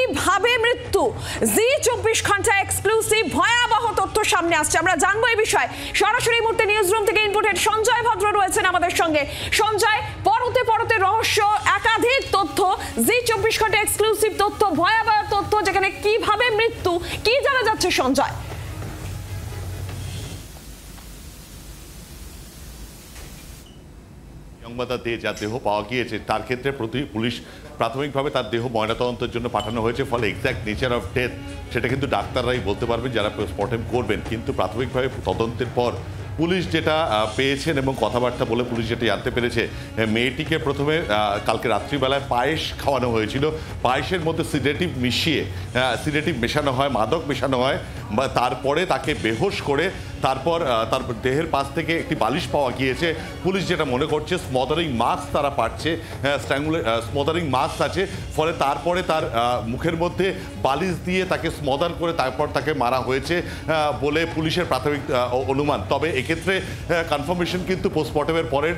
কিভাবে মৃত্যু, জি24 ঘন্টা এক্সক্লুসিভ ভয়াবহ তথ্য সামনে আসছে। আমরা জানবো এই বিষয়ে। সরাসরি মুহূর্তে নিউজ রুম থেকে ইনপুটেড সঞ্জয় ভদ্র রয়েছেন আমাদের সঙ্গে। সঞ্জয়, পরতে পরতে রহস্য, একাধিক তথ্য, জি24 ঘন্টা এক্সক্লুসিভ তথ্য, ভয়াবহ তথ্য, যেখানে কিভাবে মৃত্যু, কি জানা যাচ্ছে সঞ্জয়? সংবাদদাতা যার দেহ পাওয়া গিয়েছে তার ক্ষেত্রে পুলিশ প্রাথমিকভাবে তার দেহ ময়নাতদন্তের জন্য পাঠানো হয়েছে। ফলে এক্স্যাক্ট নেচার অফ ডেথ সেটা কিন্তু ডাক্তাররাই বলতে পারবেন, যারা পোস্টমর্টেম করবেন। কিন্তু প্রাথমিকভাবে তদন্তের পর পুলিশ যেটা পেয়েছেন এবং কথাবার্তা বলে পুলিশ যেটা জানতে পেরেছে, মেয়েটিকে প্রথমে কালকে রাত্রিবেলায় পায়েস খাওয়ানো হয়েছিল। পায়েসের মধ্যে সিডেটিভ মেশানো হয়, মাদক মেশানো হয়, বা তারপরে তাকে বেহোশ করে তারপর তার দেহের পাশ থেকে একটি বালিশ পাওয়া গিয়েছে। পুলিশ যেটা মনে করছে স্মদারিং মাস্ক তারা পাচ্ছে, স্মদারিং মাস্ক আছে। ফলে তারপরে তার মুখের মধ্যে বালিশ দিয়ে তাকে স্মদার করে তারপর তাকে মারা হয়েছে বলে পুলিশের প্রাথমিক অনুমান। তবে এক্ষেত্রে কনফার্মেশন কিন্তু পোস্টমর্টমের পরের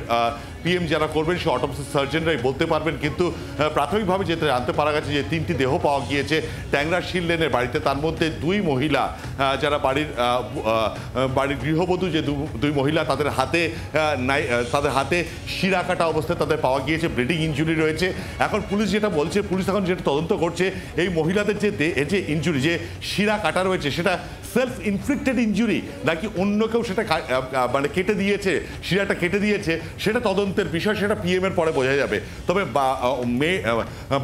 পিএম যারা করবেন সে অটোপসি সার্জনরাই বলতে পারবেন। কিন্তু প্রাথমিকভাবে যেটা জানতে পারা গেছে যে 3টি দেহ পাওয়া গিয়েছে ট্যাংরা শিল লেনের বাড়িতে। তার মধ্যে 2 মহিলা যারা বাড়ির গৃহবধূ, যে 2 মহিলা, তাদের হাতে শিরা কাটা অবস্থায় তাদের পাওয়া গিয়েছে, ব্লিডিং ইনজুরি রয়েছে। এখন পুলিশ যেটা বলছে, পুলিশ এখন যেটা তদন্ত করছে, এই মহিলাদের যে ইনজুরি, যে শিরা কাটা রয়েছে, সেটা সেলফ ইনফ্লিক্টেড ইনজুরি নাকি অন্য কেউ সেটা মানে কেটে দিয়েছে, শিরাটা কেটে দিয়েছে, সেটা তদন্তের বিষয়। সেটা পিএম এর পরে বোঝা যাবে। তবে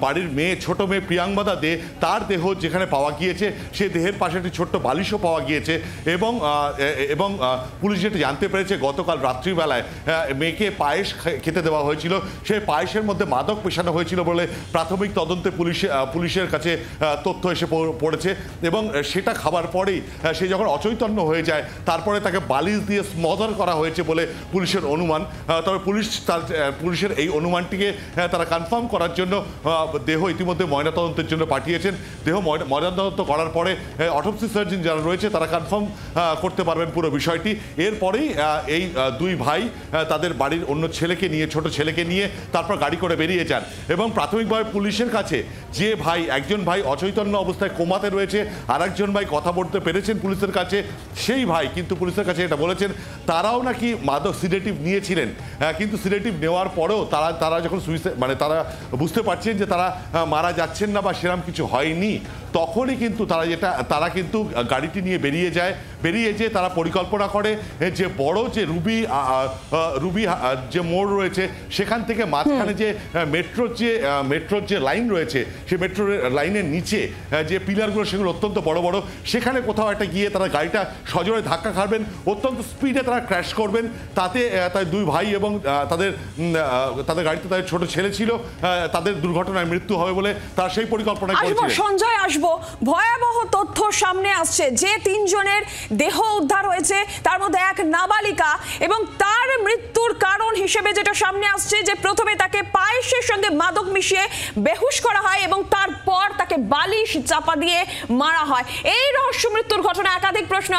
বাড়ির ছোট মেয়ে প্রিয়াঙ্গদা দে, তার দেহ যেখানে পাওয়া গিয়েছে সে দেহের পাশে একটি ছোট্ট বালিশও পাওয়া গিয়েছে। এবং পুলিশ যেটা জানতে পেরেছে, গতকাল রাত্রিবেলায় মেয়েকে পায়েস খেতে দেওয়া হয়েছিল, সেই পায়েসের মধ্যে মাদক মেশানো হয়েছিল বলে প্রাথমিক তদন্তে পুলিশের কাছে তথ্য এসে পড়েছে। এবং সেটা খাবার পরেই সে যখন অচৈতন্য হয়ে যায়, তারপরে তাকে বালিশ দিয়ে স্মদার করা হয়েছে বলে পুলিশের অনুমান। তবে পুলিশের এই অনুমানটিকে তারা কনফার্ম করার জন্য দেহ ইতিমধ্যে ময়নাতদন্তের জন্য পাঠিয়েছেন। দেহ ময়নাতদন্ত করার পরে অটোপসি সার্জন যারা রয়েছে তারা কনফার্ম করতে পারবেন পুরো বিষয়টি। এরপরেই এই 2 ভাই তাদের বাড়ির অন্য ছেলেকে নিয়ে, ছোট ছেলেকে নিয়ে তারপর গাড়ি করে বেরিয়ে যান। এবং প্রাথমিকভাবে পুলিশের কাছে যে একজন ভাই অচৈতন্য অবস্থায় কোমাতে রয়েছে, আর একজন ভাই কথা বলতে পেরেছেন পুলিশের কাছে, সেই ভাই কিন্তু পুলিশের কাছে এটা বলেছেন তারাও নাকি মাদক সিডেটিভ নিয়েছিলেন। কিন্তু সিডেটিভ নেওয়ার পরেও তারা যখন মানে তারা বুঝতে পারছেন যে তারা মারা যাচ্ছেন না বা সেরকম কিছু হয়নি, তখনই কিন্তু তারা কিন্তু গাড়িটি নিয়ে বেরিয়ে যেয়ে তারা পরিকল্পনা করে যে বড় যে রুবি যে মোড় রয়েছে, সেখান থেকে মাঝখানে যে মেট্রোর যে লাইন রয়েছে, সেই মেট্রো লাইনের নিচে যে পিলারগুলো, সেগুলো অত্যন্ত বড় বড়, সেখানে কোথাও একটা গিয়ে তারা গাড়িটা সজোরে ধাক্কা খাবেন, অত্যন্ত স্পিডে তারা ক্র্যাশ করবেন। তাতে তার 2 ভাই এবং তাদের গাড়িতে তাদের ছোট ছেলে ছিল, তাদের দুর্ঘটনায় মৃত্যু হবে বলে তারা সেই পরিকল্পনা করছিলেন। সঞ্জয়, আসবো। ভয়াবহ তথ্য সামনে আসছে যে 3 জনের দেহ উদ্ধার হয়েছে, তার মধ্যে এক নাবালিকা, এবং তার মৃত্যুর কারণ হিসেবে যেটা সামনে আসছে যে প্রথমে তাকে পায়েসের সঙ্গে মাদক মিশিয়ে বেহুশ করা হয় এবং তারপর তাকে বালিশ চাপা দিয়ে মারা হয়। এই রহস্য মৃত্যুর ঘটনা একাধিক প্রশ্ন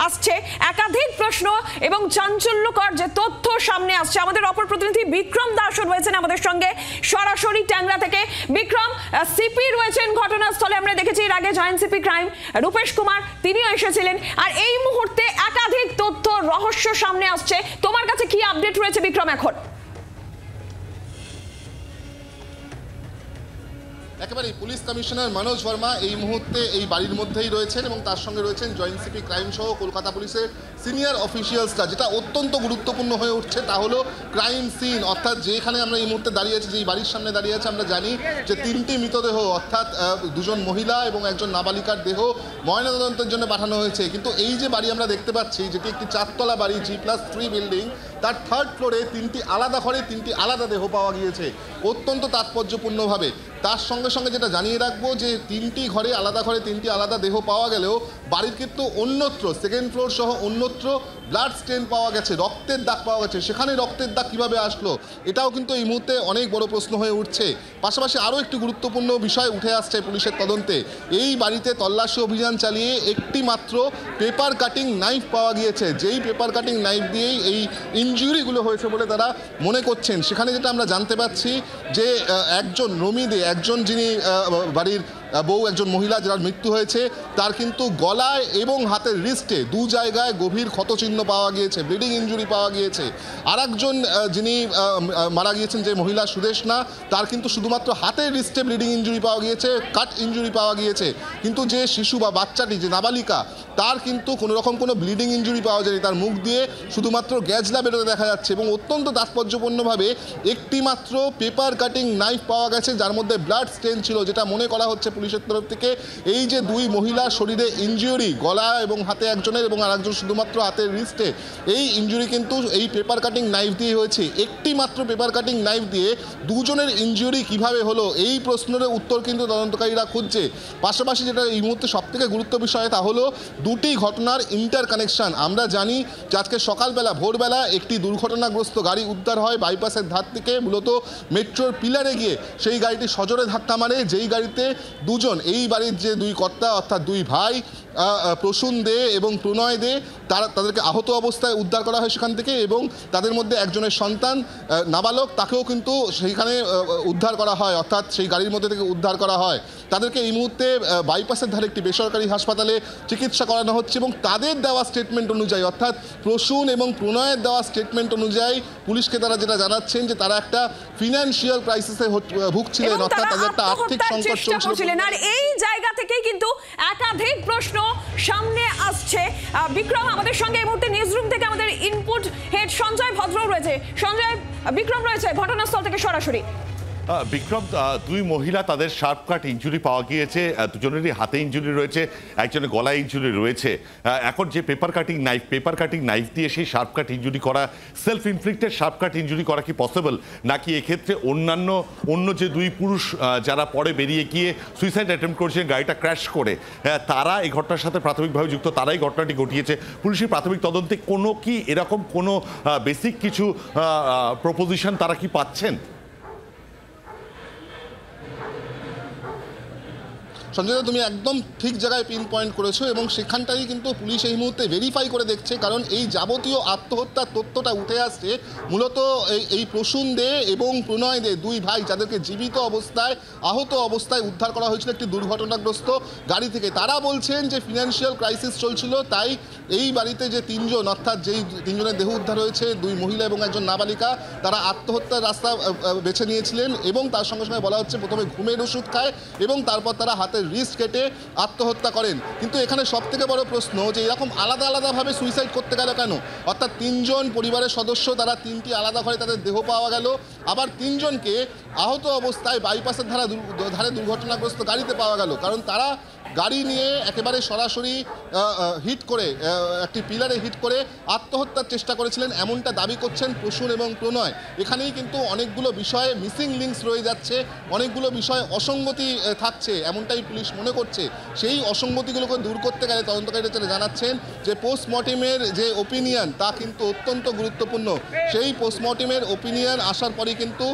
আসছে, একাধিক প্রশ্ন এবং চাঞ্চল্যকর যে তথ্য সামনে আসছে। আমাদের অপর প্রতিনিধি বিক্রম দাসও রয়েছেন আমাদের সঙ্গে সরাসরি ট্যাংরা থেকে। বিক্রম, সিপি রয়েছেন ঘটনাস্থলে, আমরা দেখেছি এর আগে joint CP crime Rupesh Kumar, তিনিও এসেছিলেন। আর এই মুহূর্তে একাধিক তথ্য রহস্য সামনে আসছে। তোমার কাছে কি আপডেট রয়েছে বিক্রম এখন? একেবারে পুলিশ কমিশনার মনোজ ভার্মা এই মুহূর্তে এই বাড়ির মধ্যেই রয়েছেন এবং তার সঙ্গে রয়েছেন জয়েন্ট সিপি ক্রাইম সহ কলকাতা পুলিশের সিনিয়র অফিসিয়ালসরা। যেটা অত্যন্ত গুরুত্বপূর্ণ হয়ে উঠছে তা হলো ক্রাইম সিন, অর্থাৎ যেখানে আমরা এই মুহূর্তে দাঁড়িয়ে আছি, যেই বাড়ির সামনে দাঁড়িয়ে আছে, আমরা জানি যে 3টি মৃতদেহ, অর্থাৎ 2জন মহিলা এবং একজন নাবালিকার দেহ ময়নাতদন্তের জন্য পাঠানো হয়েছে। কিন্তু এই যে বাড়ি আমরা দেখতে পাচ্ছি, যেটি একটি 4তলা বাড়ি, G+3 বিল্ডিং, তার 3rd ফ্লোরে 3টি আলাদা ঘরে 3টি আলাদা দেহ পাওয়া গিয়েছে অত্যন্ত তাৎপর্যপূর্ণভাবে। তার সঙ্গে সঙ্গে যেটা জানিয়ে রাখবো যে 3টি ঘরে আলাদা 3টি আলাদা দেহ পাওয়া গেলেও বাড়ির কিন্তু অন্যত্র 2nd ফ্লোর সহ অন্যত্র ব্লাড স্টেন পাওয়া গেছে, রক্তের দাগ পাওয়া গেছে। সেখানে রক্তের দাগ কীভাবে আসলো, এটাও কিন্তু এই মুহূর্তে অনেক বড় প্রশ্ন হয়ে উঠছে। পাশাপাশি আরও একটি গুরুত্বপূর্ণ বিষয় উঠে আসছে পুলিশের তদন্তে। এই বাড়িতে তল্লাশি অভিযান চালিয়ে একটি মাত্র পেপার কাটিং নাইফ পাওয়া গিয়েছে, যেই পেপার কাটিং নাইফ দিয়েই এই ইনজুরিগুলো হয়েছে বলে তারা মনে করছেন। সেখানে যেটা আমরা জানতে পাচ্ছি যে একজন রমি দে, একজন যিনি বাড়ির বউ একজন মহিলা যার মৃত্যু হয়েছে, তার কিন্তু গলায় এবং হাতের রিস্টে দু জায়গায় গভীর ক্ষতচিহ্ন পাওয়া গিয়েছে, ব্লিডিং ইনজুরি পাওয়া গিয়েছে। আর একজন যিনি মারা গিয়েছেন যে মহিলা সুদেশনা, তার কিন্তু শুধুমাত্র হাতের রিস্টে ব্লিডিং ইনজুরি পাওয়া গিয়েছে, কাট ইনজুরি পাওয়া গিয়েছে। কিন্তু যে শিশু বা বাচ্চাটি, যে নাবালিকা, তার কিন্তু কোনো রকম কোনো ব্লিডিং ইনজুরি পাওয়া যায়নি। তার মুখ দিয়ে শুধুমাত্র গ্যাজলা বেরোতে দেখা যাচ্ছে এবং অত্যন্ত তাৎপর্যপূর্ণভাবে একটি মাত্র পেপার কাটিং নাইফ পাওয়া গেছে, যার মধ্যে ব্লাড স্টেন ছিল, যেটা মনে করা হচ্ছে পুলিশের তরফ থেকে এই যে দুই মহিলার শরীরে ইনজুরি, গলা এবং হাতে একজনের এবং আরেকজন শুধুমাত্র হাতের রিস্টে, এই ইনজুরি কিন্তু এই পেপার কাটিং নাইফ দিয়ে হয়েছে। একটি মাত্র পেপার কাটিং নাইফ দিয়ে দুজনের ইনজুরি কিভাবে হলো, এই প্রশ্নের উত্তর কিন্তু তদন্তকারীরা খুঁজছে। পাশাপাশি যেটা এই মুহূর্তে সবথেকে গুরুত্ব বিষয়, তা হলো দুটি ঘটনার ইন্টার কানেকশন। আমরা জানি যে আজকে সকালবেলা ভোরবেলা একটি দুর্ঘটনাগ্রস্ত গাড়ি উদ্ধার হয় বাইপাসের ধার থেকে, মূলত মেট্রোর পিলারে গিয়ে সেই গাড়িটি সজোরে ধাক্কা মারে, যেই গাড়িতে দুজন, এই বাড়ির যে দুই কর্তা অর্থাৎ দুই ভাই প্রসূন দে এবং প্রণয় দে, তাদেরকে আহত অবস্থায় উদ্ধার করা হয় সেখান থেকে, এবং তাদের মধ্যে একজনের সন্তান নাবালক, তাকেও কিন্তু সেইখানে উদ্ধার করা হয়, অর্থাৎ সেই গাড়ির মধ্যে থেকে উদ্ধার করা হয়। তাদেরকে এই মুহূর্তে বাইপাসের ধারে একটি বেসরকারি হাসপাতালে চিকিৎসা করানো হচ্ছে এবং তাদের দেওয়া স্টেটমেন্ট অনুযায়ী, অর্থাৎ প্রসূন এবং প্রণয়ের দেওয়া স্টেটমেন্ট অনুযায়ী পুলিশকে তারা যেটা জানাচ্ছেন যে তারা একটা ফিনান্সিয়াল ক্রাইসিসে ভুগছিলেন, অর্থাৎ তাদের একটা আর্থিক সংকট চলছিল। আর এই জায়গা থেকেই কিন্তু একাধিক প্রশ্ন সামনে আসছে। বিক্রম, আমাদের সঙ্গে এই মুহূর্তে নিউজ রুম থেকে আমাদের ইনপুট হেড সঞ্জয় ভদ্র রয়েছে। সঞ্জয়, বিক্রম রয়েছে ঘটনাস্থল থেকে সরাসরি। বিক্রম, দুই মহিলা, তাদের শার্প কাট ইনজুরি পাওয়া গিয়েছে, দুজনেরই হাতে ইনজুরি রয়েছে, একজনের গলায় ইনজুরি রয়েছে। এখন যে পেপার কাটিং নাইফ দিয়ে সেই শার্প কাট ইনজুরি করা, সেলফ ইনফ্লিক্টেড শার্প কাট ইনজুরি করা কি পসিবল, নাকি এক্ষেত্রে অন্য যে দুই পুরুষ যারা পরে বেরিয়ে গিয়ে সুইসাইড অ্যাটেম্প্ট করেছেন গাড়িটা ক্র্যাশ করে, তারা এই ঘটনার সাথে প্রাথমিকভাবে যুক্ত, তারাই ঘটনাটি ঘটিয়েছে? পুলিশের প্রাথমিক তদন্তে এরকম কোনো বেসিক কিছু প্রপোজিশন তারা কি পাচ্ছেন? সঞ্জয়, তুমি একদম ঠিক জায়গায় পিন পয়েন্ট করেছো এবং সেখানটাই কিন্তু পুলিশ এই মুহূর্তে ভেরিফাই করে দেখছে, কারণ এই যাবতীয় আত্মহত্যার তথ্যটা উঠে আসছে মূলত এই প্রসূন দে এবং প্রণয় দে, দুই ভাই, যাদেরকে জীবিত অবস্থায় আহত অবস্থায় উদ্ধার করা হয়েছিল একটি দুর্ঘটনাগ্রস্ত গাড়ি থেকে। তারা বলছেন যে ফিনান্সিয়াল ক্রাইসিস চলছিল, তাই এই বাড়িতে যে তিনজন, অর্থাৎ যেই তিনজনের দেহ উদ্ধার হয়েছে, দুই মহিলা এবং একজন নাবালিকা, তারা আত্মহত্যার রাস্তা বেছে নিয়েছিলেন এবং তার সঙ্গে সঙ্গে বলা হচ্ছে প্রথমে ঘুমের ওষুধ খায় এবং তারপর তারা হাতের রিস্ট কেটে আত্মহত্যা করেন। কিন্তু এখানে সবথেকে বড় প্রশ্ন যে এরকম আলাদা আলাদাভাবে সুইসাইড করতে গেল কেন? অর্থাৎ তিনজন পরিবারের সদস্য, তারা তিনটি আলাদা ঘরে তাদের দেহ পাওয়া গেল, আবার তিনজনকে আহত অবস্থায় বাইপাসের ধারে দুর্ঘটনাগ্রস্ত গাড়িতে পাওয়া গেল, কারণ তারা গাড়ি নিয়ে একেবারে সরাসরি হিট করে, একটি পিলারে হিট করে আত্মহত্যার চেষ্টা করেছিলেন, এমনটা দাবি করছেন প্রসূন এবং প্রণয়। এখানেই কিন্তু অনেকগুলো বিষয়ে মিসিং লিঙ্কস রয়ে যাচ্ছে, অনেকগুলো বিষয় অসঙ্গতি থাকছে, এমনটাই পুলিশ মনে করছে। সেই অসঙ্গতিগুলোকে দূর করতে গেলে তদন্তকারীরা জানাচ্ছেন যে পোস্টমর্টেমের যে ওপিনিয়ন, তা কিন্তু অত্যন্ত গুরুত্বপূর্ণ। সেই পোস্টমর্টেমের ওপিনিয়ন আসার পরে কিন্তু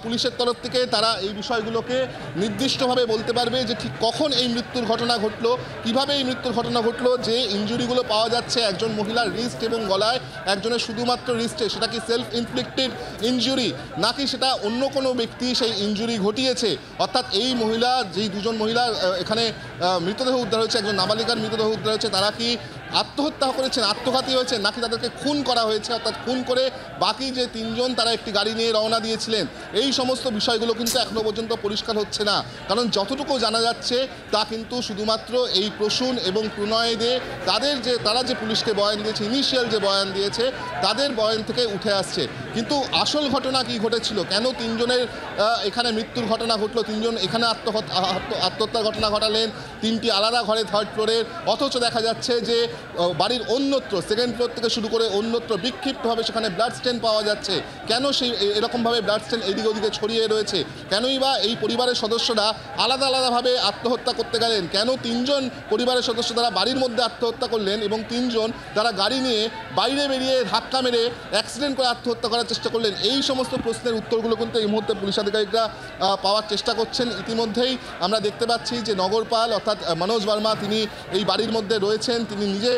পুলিশের তরফ থেকে তারা এই বিষয়গুলোকে নির্দিষ্টভাবে বলতে পারবে যে ঠিক কখন এই মৃত্যুর ঘটনা ঘটলো, কিভাবে এই মৃত্যুর ঘটনা ঘটলো। যে ইনজুরিগুলো পাওয়া যাচ্ছে একজন মহিলার রিস্ট এবং গলায়, একজনের শুধুমাত্র রিস্টে, সেটা কি সেলফ ইনফ্লিক্টেড ইনজুরি নাকি সেটা অন্য কোনো ব্যক্তি সেই ইনজুরি ঘটিয়েছে? অর্থাৎ এই মহিলা, যেই দুজন মহিলা এখানে মৃতদেহ উদ্ধার হয়েছে, একজন নাবালিকার মৃতদেহ উদ্ধার হয়েছে, তারা কি আত্মহত্যা করেছেন, আত্মঘাতী হয়েছে, নাকি তাদেরকে খুন করা হয়েছে? অর্থাৎ খুন করে বাকি যে তিনজন তারা একটি গাড়ি নিয়ে রওনা দিয়েছিলেন, এই সমস্ত বিষয়গুলো কিন্তু এখনো পর্যন্ত পরিষ্কার হচ্ছে না। কারণ যতটুকু জানা যাচ্ছে তা কিন্তু শুধুমাত্র এই প্রসূন এবং প্রণয় দে, তারা যে পুলিশকে বয়ান দিয়েছে, ইনিশিয়াল যে বয়ান দিয়েছে, তাদের বয়ান থেকে উঠে আসছে। কিন্তু আসল ঘটনা কি ঘটেছিল, কেন তিনজনের এখানে মৃত্যুর ঘটনা ঘটলো, তিনজন এখানে আত্মহত্যার ঘটনা ঘটালেন তিনটি আলাদা ঘরে থার্ড ফ্লোরের, অথচ দেখা যাচ্ছে যে বাড়ির অন্যত্র, সেকেন্ড ফ্লোর থেকে শুরু করে অন্যত্র বিক্ষিপ্তভাবে সেখানে ব্লাড স্টেন পাওয়া যাচ্ছে। কেন সেই এরকমভাবে ব্লাড স্টেন এদিকে ওদিকে ছড়িয়ে রয়েছে? কেনই বা এই পরিবারের সদস্যরা আলাদা আলাদাভাবে আত্মহত্যা করতে গেলেন? কেন তিনজন পরিবারের সদস্য তারা বাড়ির মধ্যে আত্মহত্যা করলেন এবং তিনজন তারা গাড়ি নিয়ে বাইরে বেরিয়ে ধাক্কা মেরে অ্যাক্সিডেন্ট করে আত্মহত্যা করার করার চেষ্টা করলেন? এই সমস্ত প্রশ্নের উত্তরগুলো কিন্তু এই মুহূর্তে পুলিশ আধিকারিকরা পাওয়ার চেষ্টা করছেন। ইতিমধ্যেই আমরা দেখতে পাচ্ছি যে নগরপাল অর্থাৎ মনোজ ভার্মা তিনি এই বাড়ির মধ্যে রয়েছেন, তিনি নিজে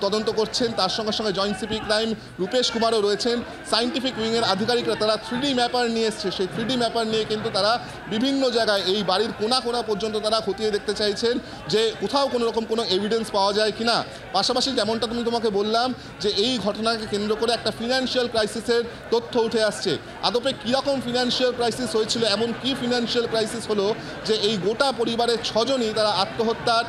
তদন্ত করছেন। তার সঙ্গে সঙ্গে জয়েন্ট সিপি ক্রাইম রূপেশ কুমারও রয়েছেন। সায়েন্টিফিক উইংয়ের আধিকারিকরা তারা 3D ম্যাপার নিয়ে এসছে। সেই 3D ম্যাপার নিয়ে কিন্তু তারা বিভিন্ন জায়গায় এই বাড়ির কোনা কোনা পর্যন্ত তারা খতিয়ে দেখতে চাইছেন যে কোথাও কোনো রকম কোনো এভিডেন্স পাওয়া যায় কিনা। পাশাপাশি যেমনটা তোমাকে বললাম যে এই ঘটনাকে কেন্দ্র করে একটা ফিনান্সিয়াল ক্রাইসিসের তথ্য উঠে আসছে। আদপে কীরকম ফিনান্সিয়াল ক্রাইসিস হয়েছিল, এমন কি ফিনান্সিয়াল ক্রাইসিস হলো যে এই গোটা পরিবারের 6 জনই তারা আত্মহত্যার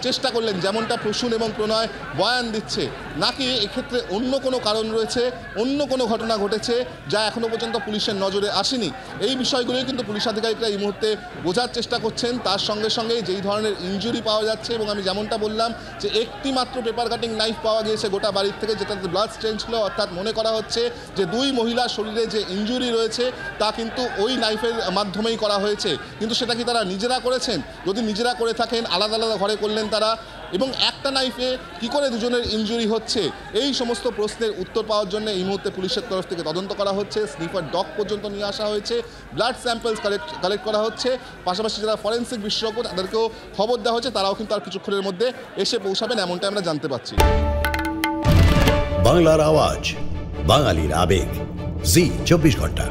চেষ্টা করলেন, যেমনটা প্রসূন এবং প্রণয় বয়ান দিচ্ছে, নাকি এক্ষেত্রে অন্য কোনো কারণ রয়েছে, অন্য কোনো ঘটনা ঘটেছে যা এখনও পর্যন্ত পুলিশের নজরে আসেনি। এই বিষয়গুলোই কিন্তু পুলিশ আধিকারিকরা এই মুহূর্তে বোঝার চেষ্টা করছেন। তার সঙ্গে সঙ্গে যেই ধরনের ইনজুরি পাওয়া যাচ্ছে এবং আমি যেমনটা বললাম যে একটি মাত্র পেপার কাটিং নাইফ পাওয়া গিয়েছে গোটা বাড়ির থেকে, যেটাতে ব্লাড স্টেন ছিল, অর্থাৎ মনে করা হচ্ছে যে 2 মহিলার শরীরে যে ইনজুরি রয়েছে তা কিন্তু ওই নাইফের মাধ্যমেই করা হয়েছে। কিন্তু সেটা কি তারা নিজেরা করেছেন? যদি নিজেরা করে থাকেন আলাদা আলাদা ঘরে করলেন তারা, এবং একটা নাইফে কি করে দুজনের ইনজুরি হচ্ছে, এই সমস্ত প্রশ্নের উত্তর পাওয়ার জন্য এই মুহূর্তে পুলিশের তরফ থেকে তদন্ত করা হচ্ছে। স্নিফার ডগ পর্যন্ত নিয়ে আসা হয়েছে, ব্লাড স্যাম্পলস কালেক্ট করা হচ্ছে। পাশাপাশি যারা ফরেন্সিক বিশেষজ্ঞ তাদেরকেও খবর দেওয়া হচ্ছে, তারাও কিন্তু আর কিছুক্ষণের মধ্যে এসে পৌঁছাবেন, এমনটা আমরা জানতে পারছি। বাংলার আওয়াজ, বাঙালির আবেগ, জি 24 ঘন্টা।